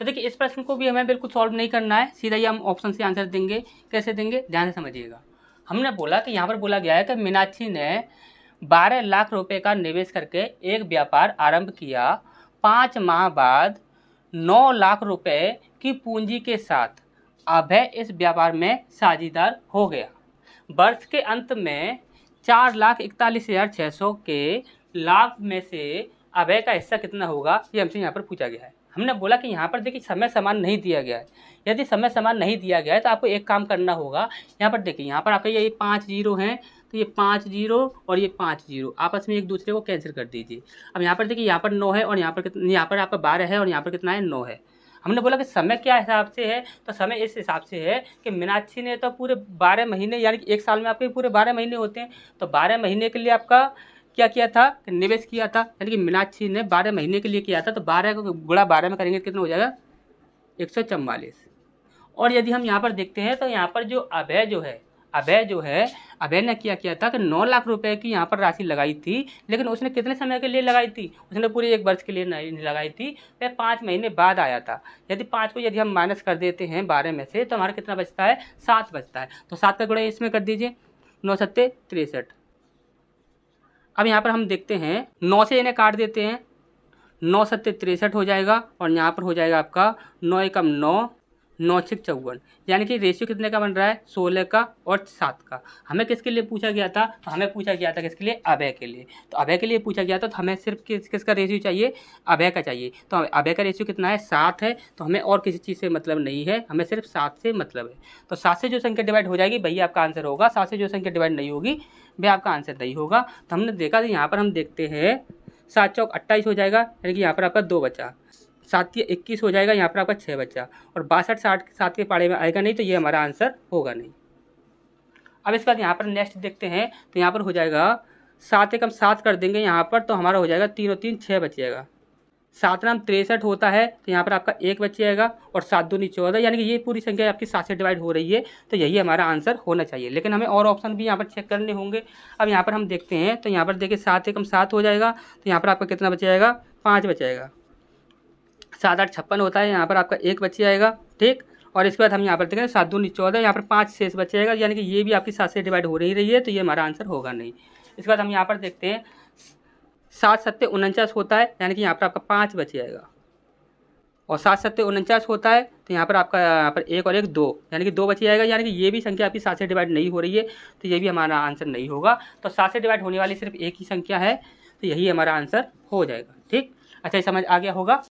तो देखिए इस प्रश्न को भी हमें बिल्कुल सॉल्व नहीं करना है, सीधा ही हम ऑप्शन से आंसर देंगे। कैसे देंगे, ध्यान से समझिएगा। हमने बोला कि यहाँ पर बोला गया है कि मीनाक्षी ने 12 लाख रुपए का निवेश करके एक व्यापार आरंभ किया। 5 माह बाद 9 लाख रुपए की पूंजी के साथ अभय इस व्यापार में साझेदार हो गया। वर्ष के अंत में 4,41,600 के लाभ में से अभय का हिस्सा कितना होगा, ये हमसे यहाँ पर पूछा गया है। हमने बोला कि यहाँ पर देखिए समय समान नहीं दिया गया है। यदि समय समान नहीं दिया गया है तो आपको एक काम करना होगा। यहाँ पर देखिए, यहाँ पर आपका ये 5 जीरो हैं, तो ये 5 जीरो और ये 5 जीरो आपस में एक दूसरे को कैंसिल कर दीजिए। अब यहाँ पर देखिए, यहाँ पर 9 है और यहाँ पर आपका 12 है और यहाँ पर कितना है, 9 है। हमने बोला कि समय क्या हिसाब से है, तो समय इस हिसाब से है कि मीनाक्षी ने तो पूरे 12 महीने, यानी कि एक साल में आपके पूरे 12 महीने होते हैं, तो 12 महीने के लिए आपका क्या किया था, निवेश किया था। यानी कि मीनाक्षी ने 12 महीने के लिए किया था, तो 12 को गुणा 12 में करेंगे कितना हो जाएगा, 144। और यदि हम यहाँ पर देखते हैं तो यहाँ पर जो अभय ने क्या किया था कि 9 लाख रुपए की यहाँ पर राशि लगाई थी, लेकिन उसने कितने समय के लिए लगाई थी, उसने पूरे 1 वर्ष के लिए नहीं लगाई थी, वह 5 महीने बाद आया था। यदि 5 को यदि हम माइनस कर देते हैं 12 में से, तो हमारा कितना बचता है, 7 बचता है। तो 7 का गुणा इसमें कर दीजिए, 9 सत्ते 63। अब यहाँ पर हम देखते हैं, 9 से इन्हें काट देते हैं, 9 सत्ते 63 हो जाएगा और यहाँ पर हो जाएगा आपका 9 एकम 9, 9 छक 54। यानी कि रेशियो कितने का बन रहा है, 16 का और 7 का। हमें किसके लिए पूछा गया था, तो हमें पूछा गया था किसके लिए, अभय के लिए। तो अभय के लिए पूछा गया था, तो हमें सिर्फ किसका रेशियो चाहिए, अभय का चाहिए। तो अभय का रेशियो कितना है, 7 है। तो हमें और किसी चीज़ से मतलब नहीं है, हमें सिर्फ 7 से मतलब है। तो 7 से जो संख्या डिवाइड हो जाएगी वही आपका आंसर होगा, 7 से जो संख्या डिवाइड नहीं होगी वह आपका आंसर नहीं होगा। तो हमने देखा कि यहाँ पर हम देखते हैं 7 चौक 28 हो जाएगा, यानी कि यहाँ पर आपका 2 बचा। 7 या 21 हो जाएगा, यहाँ पर आपका 6 बचा। और 62 7 के पाड़े में आएगा नहीं, तो ये हमारा आंसर होगा नहीं। अब इसके बाद यहाँ पर नेक्स्ट देखते हैं, तो यहाँ पर हो जाएगा 7 एकम 7 कर देंगे यहाँ पर, तो हमारा हो जाएगा 3 और 3 6 बचेगा। 7 नाम 63 होता है, तो यहाँ पर आपका 1 बच जाएगा और 7 दूनी 14, यानी कि ये पूरी संख्या आपकी 7 से डिवाइड हो रही है, तो यही हमारा आंसर होना चाहिए। लेकिन हमें और ऑप्शन भी यहाँ पर चेक करने होंगे। अब यहाँ पर हम देखते हैं, तो यहाँ पर देखिए 7 एकम 7 हो जाएगा, तो यहाँ पर आपका कितना बच जाएगा, 5 बच जाएगा। 7 8 56 होता है, यहाँ पर आपका 1 बच जाएगा, ठीक। और इसके बाद हम यहाँ पर देखें 7 दूनी 14, यहाँ पर 5 शेष बच जाएगा, यानी कि ये भी आपकी 7 से डिवाइड हो रही है, तो ये हमारा आंसर होगा नहीं। इसके बाद हम यहाँ पर देखते हैं 7 सत्ते 49 होता है, यानी कि यहाँ पर आपका 5 बच जाएगा। और 7 सत्ते 49 होता है, तो यहाँ पर आपका यहाँ पर 1 और 1 2, यानी कि 2 बच जाएगा। यानी कि ये भी संख्या आपकी 7 से डिवाइड नहीं हो रही है, तो ये भी हमारा आंसर नहीं होगा। तो 7 से डिवाइड होने वाली सिर्फ एक ही संख्या है, तो यही हमारा आंसर हो जाएगा, ठीक। अच्छा, समझ आ गया होगा।